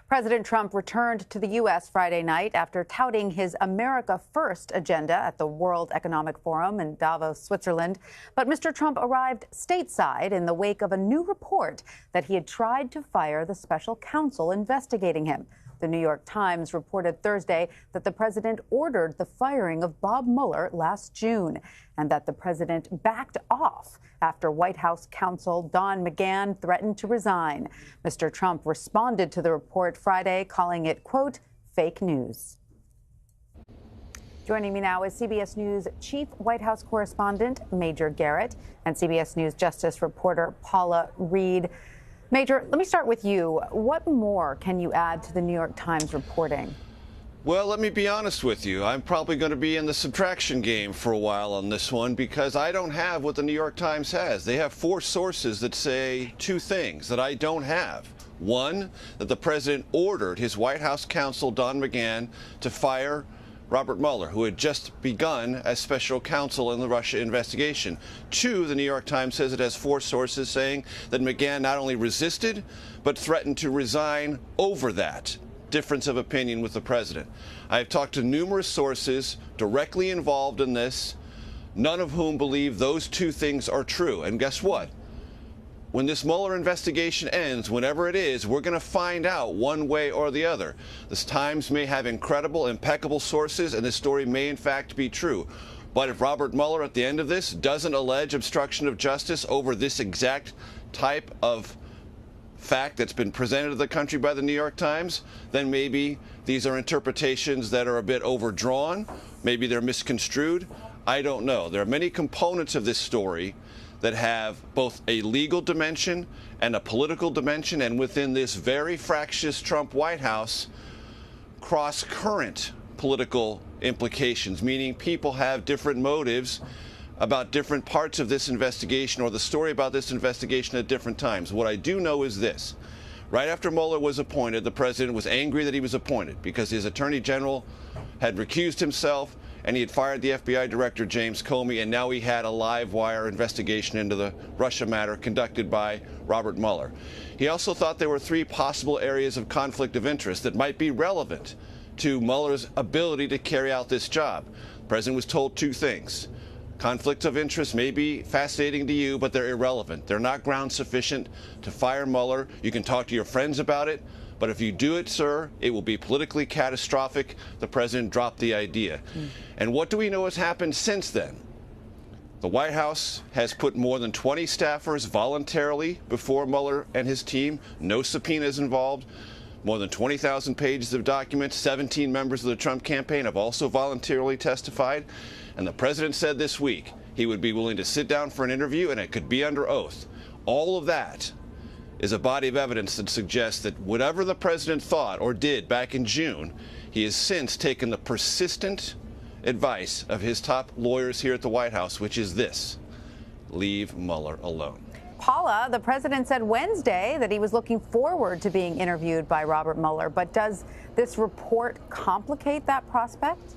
President Trump returned to the U.S. Friday night after touting his America First agenda at the World Economic Forum in Davos, Switzerland. But Mr. Trump arrived stateside in the wake of a new report that he had tried to fire the special counsel investigating him. The New York Times reported Thursday that the president ordered the firing of Bob Mueller last June and that the president backed off after White House counsel Don McGahn threatened to resign. Mr. Trump responded to the report Friday, calling it, quote, fake news. Joining me now is CBS News chief White House correspondent Major Garrett and CBS News justice reporter Paula Reid. Major, let me start with you. What more can you add to the New York Times reporting? Well, let me be honest with you. I'm probably going to be in the subtraction game for a while on this one because I don't have what the New York Times has. They have 4 sources that say 2 things that I don't have. One, that the president ordered his White House counsel, Don McGahn, to fire Robert Mueller, who had just begun as special counsel in the Russia investigation. 2, the New York Times says it has 4 sources saying that McGahn not only resisted, but threatened to resign over that difference of opinion with the president. I have talked to numerous sources directly involved in this, none of whom believe those 2 things are true. And guess what? When this Mueller investigation ends, whenever it is, we're going to find out one way or the other. The Times may have incredible, impeccable sources, and this story may in fact be true. But if Robert Mueller at the end of this doesn't allege obstruction of justice over this exact type of fact that's been presented to the country by the New York Times, then maybe these are interpretations that are a bit overdrawn. Maybe they're misconstrued. I don't know. There are many components of this story that have both a legal dimension and a political dimension, and within this very fractious Trump White House, cross-current political implications, meaning people have different motives about different parts of this investigation or the story about this investigation at different times. What I do know is this. Right after Mueller was appointed, the president was angry that he was appointed because his attorney general had recused himself and he had fired the FBI director, James Comey, and now he had a live wire investigation into the Russia matter conducted by Robert Mueller. He also thought there were 3 possible areas of conflict of interest that might be relevant to Mueller's ability to carry out this job. The president was told 2 things. Conflicts of interest may be fascinating to you, but they're irrelevant. They're not ground sufficient to fire Mueller. You can talk to your friends about it, but if you do it, sir, it will be politically catastrophic. The president dropped the idea. And what do we know has happened since then? The White House has put more than 20 staffers voluntarily before Mueller and his team. No subpoenas involved. More than 20,000 pages of documents. 17 members of the Trump campaign have also voluntarily testified. And the president said this week he would be willing to sit down for an interview, and it could be under oath. All of that is a body of evidence that suggests that whatever the president thought or did back in June, he has since taken the persistent advice of his top lawyers here at the White House, which is this: leave Mueller alone. Paula, the president said Wednesday that he was looking forward to being interviewed by Robert Mueller. But does this report complicate that prospect?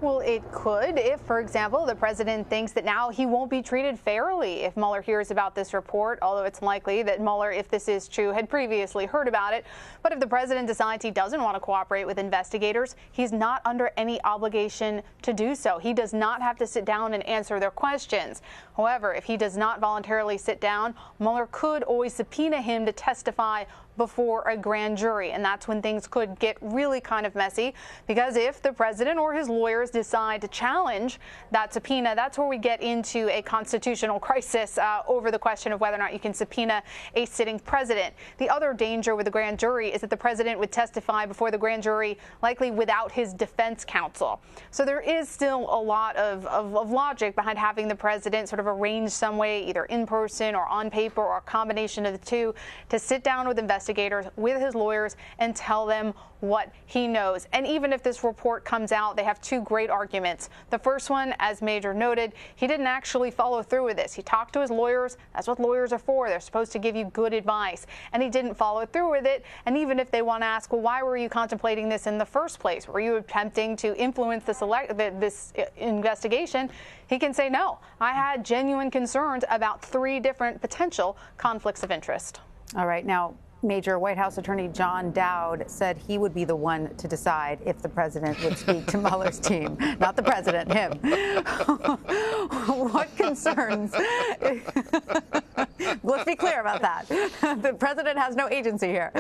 Well, it could if, for example, the president thinks that now he won't be treated fairly if Mueller hears about this report, although it's likely that Mueller, if this is true, had previously heard about it. But if the president decides he doesn't want to cooperate with investigators, he's not under any obligation to do so. He does not have to sit down and answer their questions. However, if he does not voluntarily sit down, Mueller could always subpoena him to testify before a grand jury. And that's when things could get really kind of messy, because if the president or his lawyers decide to challenge that subpoena, that's where we get into a constitutional crisis over the question of whether or not you can subpoena a sitting president. The other danger with the grand jury is that the president would testify before the grand jury likely without his defense counsel. So there is still a lot of logic behind having the president sort of arrange some way, either in person or on paper or a combination of the 2, to sit down with investigators, with his lawyers, and tell them what he knows. And even if this report comes out, they have 2 great arguments. The first one, as Major noted, he didn't actually follow through with this. He talked to his lawyers. That's what lawyers are for. They're supposed to give you good advice. And he didn't follow through with it. And even if they want to ask, well, why were you contemplating this in the first place? Were you attempting to influence this investigation? He can say, no, I had genuine concerns about 3 different potential conflicts of interest. All right. Now, Major, White House Attorney John Dowd said he would be the one to decide if the president would speak to Mueller's team. Not the president, him. What concerns? Let's be clear about that. The president has no agency here.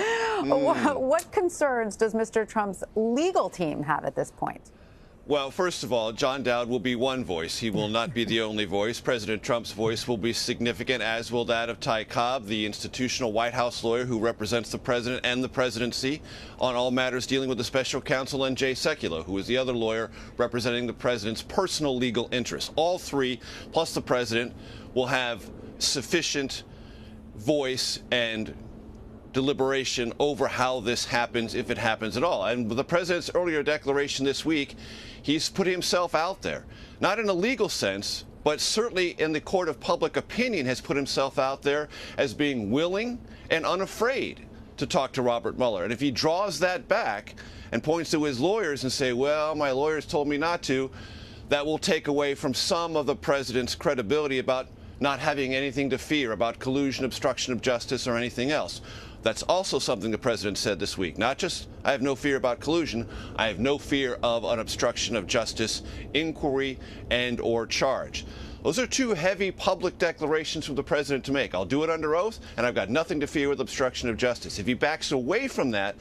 What concerns does Mr. Trump's legal team have at this point? Well, first of all, John Dowd will be one voice. He will not be the only voice. President Trump's voice will be significant, as will that of Ty Cobb, the institutional White House lawyer who represents the president and the presidency on all matters dealing with the special counsel, and Jay Sekulow, who is the other lawyer representing the president's personal legal interests. All three, plus the president, will have sufficient voice and deliberation over how this happens, if it happens at all. And the president's earlier declaration this week, he's put himself out there, not in a legal sense, but certainly in the court of public opinion has put himself out there as being willing and unafraid to talk to Robert Mueller. And if he draws that back and points to his lawyers and say, well, my lawyers told me not to, that will take away from some of the president's credibility about not having anything to fear about collusion, obstruction of justice, or anything else. That's also something the president said this week. Not just, I have no fear about collusion, I have no fear of an obstruction of justice inquiry and or charge. Those are two heavy public declarations from the president to make. I'll do it under oath, and I've got nothing to fear with obstruction of justice. If he backs away from that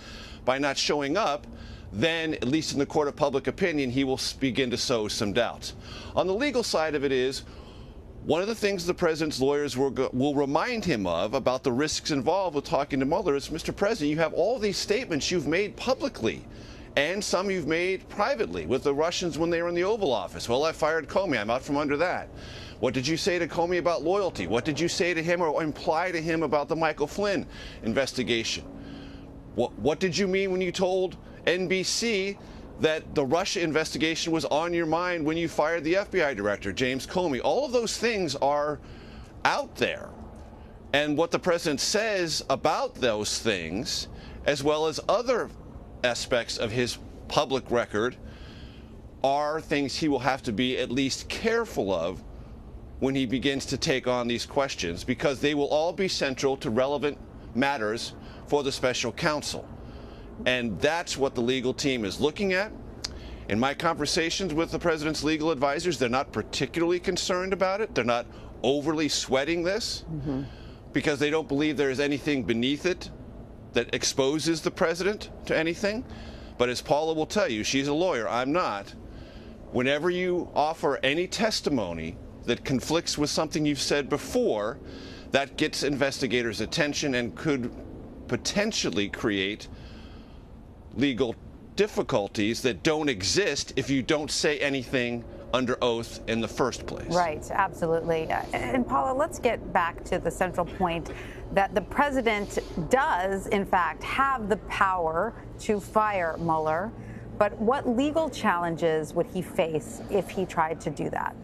by not showing up, then, at least in the court of public opinion, he will begin to sow some doubts. On the legal side of it is, one of the things the president's lawyers will remind him of about the risks involved with talking to Mueller is, Mr. President, you have all these statements you've made publicly and some you've made privately with the Russians when they were in the Oval Office. Well, I fired Comey. I'm out from under that. What did you say to Comey about loyalty? What did you say to him or imply to him about the Michael Flynn investigation? What did you mean when you told NBC that the Russia investigation was on your mind when you fired the FBI director, James Comey? All of those things are out there. And what the president says about those things, as well as other aspects of his public record, are things he will have to be at least careful of when he begins to take on these questions, because they will all be central to relevant matters for the special counsel. And that's what the legal team is looking at. In my conversations with the president's legal advisors, they're not particularly concerned about it. They're not overly sweating this because they don't believe there is anything beneath it that exposes the president to anything. But as Paula will tell you, she's a lawyer, I'm not. Whenever you offer any testimony that conflicts with something you've said before, that gets investigators' attention and could potentially create legal difficulties that don't exist if you don't say anything under oath in the first place. Right, absolutely. And Paula, let's get back to the central point that the president does, in fact, have the power to fire Mueller. But what legal challenges would he face if he tried to do that?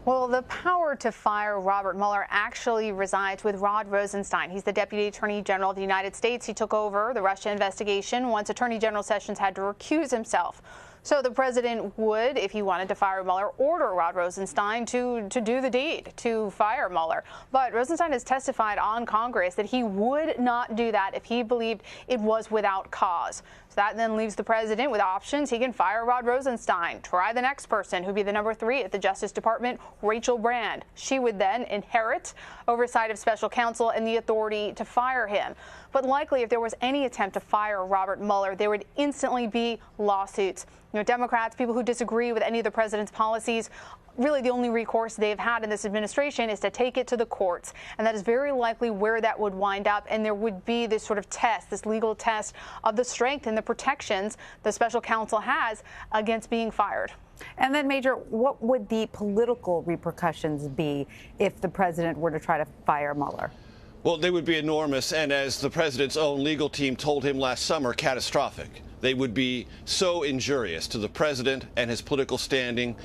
Well, the power to fire Robert Mueller actually resides with Rod Rosenstein. He's the Deputy Attorney General of the United States. He took over the Russia investigation once Attorney General Sessions had to recuse himself. So the president would, if he wanted to fire Mueller, order Rod Rosenstein to do the deed, to fire Mueller. But Rosenstein has testified on Congress that he would not do that if he believed it was without cause. So that then leaves the president with options. He can fire Rod Rosenstein, try the next person, who'd be the number 3 at the Justice Department, Rachel Brand. She would then inherit oversight of special counsel and the authority to fire him. But likely, if there was any attempt to fire Robert Mueller, there would instantly be lawsuits. You know, Democrats, people who disagree with any of the president's policies, really the only recourse they've had in this administration is to take it to the courts. And that is very likely where that would wind up. And there would be this sort of test, this legal test of the strength and the protections the special counsel has against being fired. And then, Major, what would the political repercussions be if the president were to try to fire Mueller? Well, they would be enormous, and as the president's own legal team told him last summer, catastrophic. They would be so injurious to the president and his political standing,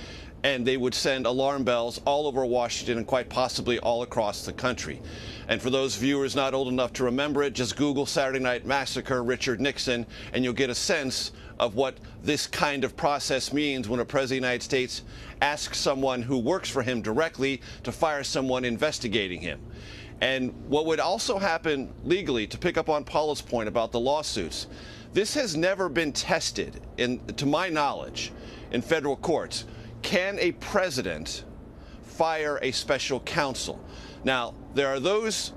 and they would send alarm bells all over Washington and quite possibly all across the country. And for those viewers not old enough to remember it, just Google Saturday Night Massacre, Richard Nixon, and you'll get a sense of what this kind of process means when a president of the United States asks someone who works for him directly to fire someone investigating him. And what would also happen legally, to pick up on Paula's point about the lawsuits, this has never been tested, to my knowledge, in federal courts. Can a president fire a special counsel? Now, there are those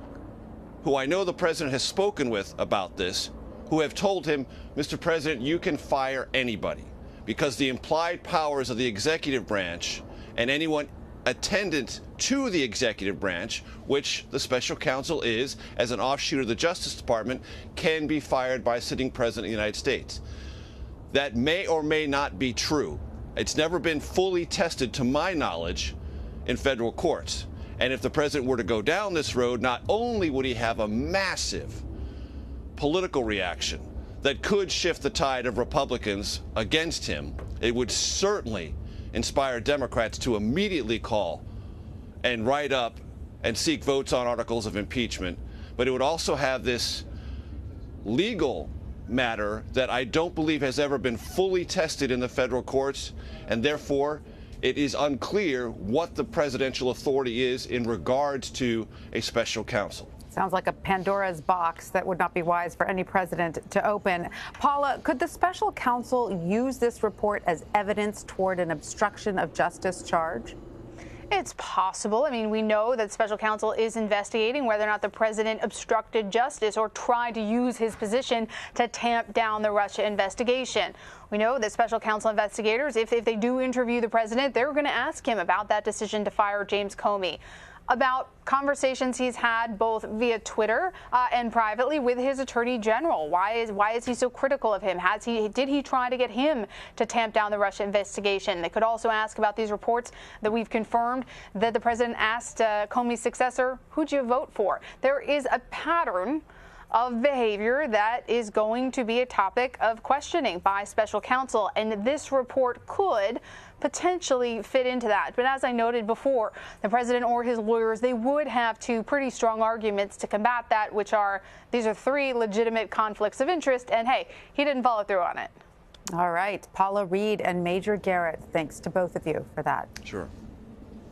who I know the president has spoken with about this, who have told him, Mr. President, you can fire anybody, because the implied powers of the executive branch and anyone attendant to the executive branch, which the special counsel is as an offshoot of the Justice Department, can be fired by a sitting president of the United States. That may or may not be true. It's never been fully tested, to my knowledge, in federal courts. And if the president were to go down this road, not only would he have a massive political reaction that could shift the tide of Republicans against him, it would certainly inspire Democrats to immediately call and write up and seek votes on articles of impeachment. But it would also have this legal matter that I don't believe has ever been fully tested in the federal courts, and therefore it is unclear what the presidential authority is in regards to a special counsel. Sounds like a Pandora's box that would not be wise for any president to open. Paula, could the special counsel use this report as evidence toward an obstruction of justice charge? It's possible. I mean, we know that special counsel is investigating whether or not the president obstructed justice or tried to use his position to tamp down the Russia investigation. We know that special counsel investigators, if they do interview the president, they're going to ask him about that decision to fire James Comey, about conversations he's had both via Twitter and privately with his attorney general. Why is he so critical of him? Did he try to get him to tamp down the Russia investigation? They could also ask about these reports that we've confirmed that the president asked Comey's successor, who'd you vote for? There is a pattern of behavior that is going to be a topic of questioning by special counsel, and this report could potentially fit into that. But as I noted before, the president or his lawyers, they would have two pretty strong arguments to combat that, which are, these are three legitimate conflicts of interest, and hey, he didn't follow through on it. All right, Paula Reid and Major Garrett, thanks to both of you for that. Sure.